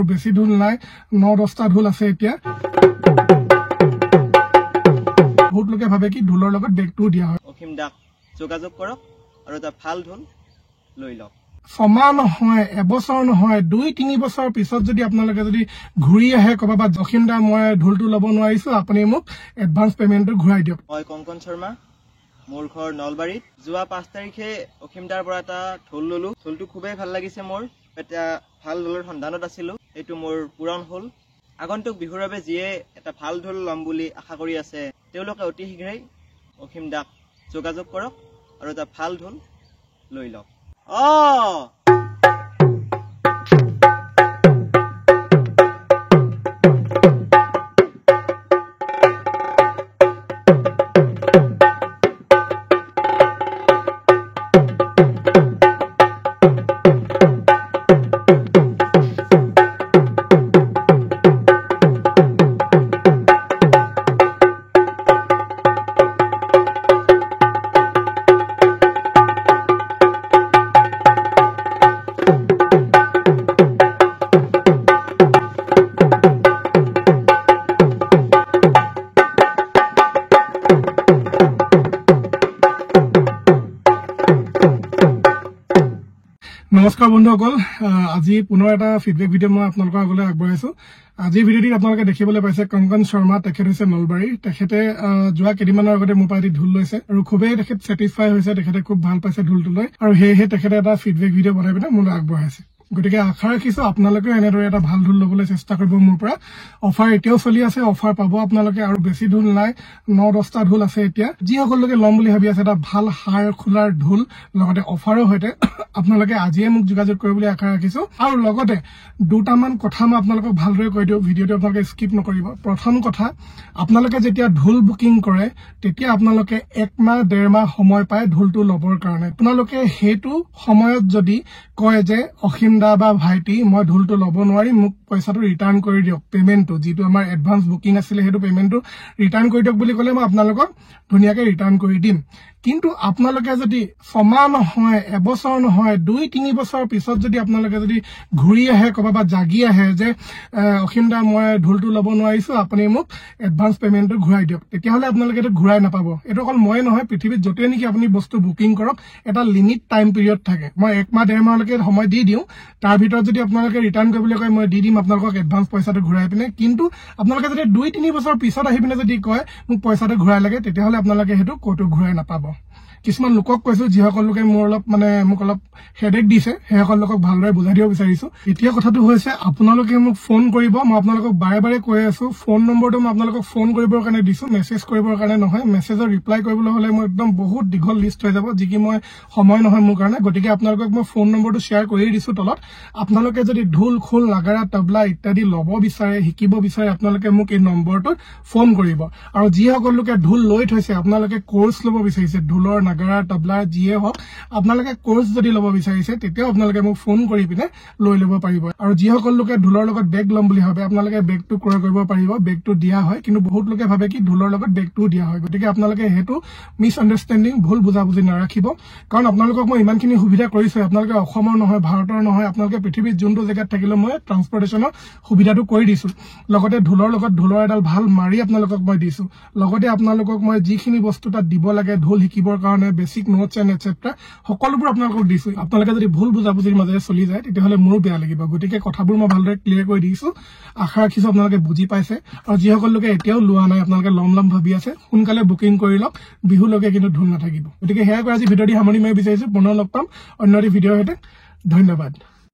বেছি ঢোল নাই 9-10টা ঢোল আছে এতিয়া বহুত লোকে ভাবে কি ঢোলৰ লগত বেগটো দিয়া হয় অখিম দাক যোগাযোগ কৰক আৰু এটা ভাল ঢোল লৈ লওক সমাহ নহয় এবছৰ নহয় 2-3 বছৰ পিছত যদি আপোনালোকে যদি ঘূৰি আহে কবা অখিম দা মই ঢোলটো ল'ব নোৱাৰিছো আপুনি মোক এডভান্স পেমেন্টটো ঘূৰাই দিয়ক মই কংকন শৰ্মা মোৰ ঘৰ নলবাৰীত যোৱা 5 তাৰিখে অখিম দাৰ পৰা এটা ঢোল ললো ঢোলটো খুবেই ভাল লাগিছে মোৰ এটা ভাল ঢোলৰ সন্ধানত আছিলো এইটো মোৰ পুৰণ হল আগন্তুক বিহুৰ বাবে যিয়ে এটা ভাল ঢোল লম বুলি আশা কৰি আছে তেওঁলোকে অতি শীঘ্ৰেই অখিম দাক যোগাযোগ কৰক আৰু এটা ভাল ঢোল লৈ লওক নমস্কাৰ বন্ধুসকল আজি পুনৰ এটা ফিডবেক ভিডিঅ' মই আপোনালোকৰ আগলৈ আগবঢ়াইছো আজিৰ ভিডিঅ'টিত আপোনালোকে দেখিবলৈ পাইছে কংকন শৰ্মা তেখেত হৈছে নলবাৰী তেখেতে যোৱা কেইদিনমানৰ আগতে মোৰ পৰা এটি ঢোল লৈছে আৰু খুবেই তেখেত ছেটিছফাই হৈছে তেখেতে খুব ভাল পাইছে ঢোলটো লৈ আৰু সেয়েহে তেখেতে এটা ফিডবেক ভিডিঅ' বনাই পিনে মোলৈ আগবঢ়াইছে গতিকে আশা ৰাখিছো আপোনালোকেও এনেদৰে এটা ভাল ঢোল ল'বলৈ চেষ্টা কৰিব মোৰ পৰা অফাৰ এতিয়াও চলি আছে অফাৰ পাব আপোনালোকে আৰু বেছি ঢোল নাই 9-10টা ঢোল আছে এতিয়া যিসকল লোকে ল'ম বুলি ভাবি আছে এটা ভাল হাড় খোলাৰ ঢোল লগতে অফাৰো সৈতে আপোনালোকে আজিয়ে মোক যোগাযোগ কৰিবলৈ আশা ৰাখিছো আৰু লগতে দুটামান কথা মই আপোনালোকক ভালদৰে কৈ দিওঁ ভিডিঅ'টো আপোনালোকে স্কিপ নকৰিব প্ৰথম কথা আপোনালোকে যেতিয়া ঢোল বুকিং কৰে তেতিয়া আপোনালোকে 1 মাহ 1.5 মাহ সময় পায় ঢোলটো ল'বৰ কাৰণে আপোনালোকে হেতু সময়ত যদি কয় যে অখিম দা বা ভাইটি মই ঢোলটো ল'ব নোৱাৰি মোক পইচাটো ৰিটাৰ্ণ কৰি দিয়ক পেমেন্টটো যেটো আমাৰ এডভান্স বুকিং আছিল হেতু পেমেন্টটো ৰিটাৰ্ণ কৰি দিয়ক বুলি ক'লে মই আপোনালোকক ধুনিয়াকৈ ৰিটাৰ্ণ কৰি দিম কিন্তু আপোনালোকে যদি সমাহ নহয় এবছৰ নহয় 2-3 বছৰ পিছত যদি আপোনালোকে যদি ঘূৰি আহে কবা জাগি আহে যে অখিম দা মই ঢোলটো ল'ব নোৱাৰিছো আপুনি মোক এডভান্স পেমেন্টটো ঘূৰাই দিয়ক তেতিয়াহলে আপোনালোকে এটা ঘূৰাই নাপাব এটো অকল মই নহয় পৃথিৱীত যতে নেকি আপুনি বস্তু বুকিং কৰক এটা লিমিট টাইম পিৰিয়ড থাকে মই 1 মাহ 1.5 মাহলৈকে সময় দি দিও তাৰ ভিতৰত যদি আপোনালোকে ৰিটাৰ্ণ কৰিবলৈ কয় মই দি দিম আপোনালোকক এডভান্স পইচাটো ঘূৰাই পিনে কিন্তু আপোনালোকে যদি 2-3 বছৰ পিছত আহি পিনে যদি কয় মোক পইচাটো ঘূৰাই লাগে তেতিয়াহলে আপোনালোকে হেতু কোটো ঘূৰাই নাপাব কিছুমান লোকক কৈছো যিসকল লোকে মোৰ অলপ মোক অলপ হেডেক দিছে সেইসকল লোকক ভালদৰে বুজাই দিব বিচাৰিছো এতিয়া কথাটো হৈছে আপোনালোকে মোক ফোন কৰিব মই আপোনালোকক বাৰে বাৰে কৈ আছো ফোন নম্বৰটো মই আপোনালোকক ফোন কৰিবৰ কাৰণে দিছো মেছেজ কৰিবৰ কাৰণে নহয় মেছেজৰ ৰিপ্লাই কৰিবলৈ হলে মই একদম বহুত দীঘল লিষ্ট হৈ যাব যি কি মই সময় নহয় মোৰ কাৰণে গতিকে আপোনালোকক মই ফোন নম্বৰটো শেয়াৰ কৰি দিছো তলত আপোনালোকে যদি ঢোল খোল নাগাৰা তবলা ইত্যাদি ল'ব বিচাৰে শিকিব বিচাৰে আপোনালোকে মোক এই নম্বৰটোত ফোন কৰিব আৰু যিসকল লোকে ঢোল লৈ থৈছে আপোনালোকে কোৰ্স ল'ব বিচাৰিছে ঢোলৰ নাগাৰা তবলা যিয়ে হওক আপোনালোকে কোৰ্স যদি ল'ব বিচাৰিছে তেতিয়া আপোনালোকে মোক ফোন কৰি পিনে লৈ ল'ব পাৰিব আৰু যিসকল লোকে ঢোলৰ লগত বেগ ল'ম বুলি ভাবে আপোনালোকে বেগটো ক্ৰয় কৰিব পাৰিব বেগটো দিয়া হয় কিন্তু বহুত লোকে ভাবে কি ঢোলৰ লগত বেগটো দিয়া হয় গতিকে আপোনালোকে হেতু মিছ আন্ডাৰষ্টেণ্ডিং ভুল বুজাবুজি নাৰাখিব কাৰণ আপোনালোকক মই ইমানখিনি সুবিধা কৰিছো আপোনালোকে অসমৰ নহয় ভাৰতৰ নহয় আপোনালোকে পৃথিৱীত যোনটো জেগাত থাকিলে মই ট্ৰান্সপৰ্টেশনৰ সুবিধাটো কৰি দিছো লগতে ঢোলৰ লগত ঢোলৰ এডাল ভাল মাৰি আপোনালোকক মই দিছো লগতে আপোনালোকক মই যিখিনি বস্তু তাত দিব লাগে ঢোল শিকিবৰ কাৰণে বেসিক নোটস এন্ড এটসেট্ৰা সকলোবোৰ আপোনালোকক দিছো আপোনালোকে যদি ভুল বুজাবুজিৰ মাজেৰে চলি যায় তেতিয়াহলে মোৰো বেয়া লাগিব গতিকে কথাবোৰ মই ভালদৰে ক্লিয়াৰ কৰি দিছো আশা ৰাখিছো আপোনালোকে বুজি পাইছে আৰু যিসকল লোকে এতিয়াও লোৱা নাই আপোনালোকে লম ভাবি আছে সোনকালে বুকিং কৰি লওক বিহু লগে কিন্তু ঢোল নাথাকিব গতিকে হেয়া কৰি আজি ভিডিঅ'টি সামৰণি মাৰিব বিচাৰিছো পুনৰ লগ পাম অন্য এটা ভিডিঅ'ৰ সৈতে ধন্যবাদ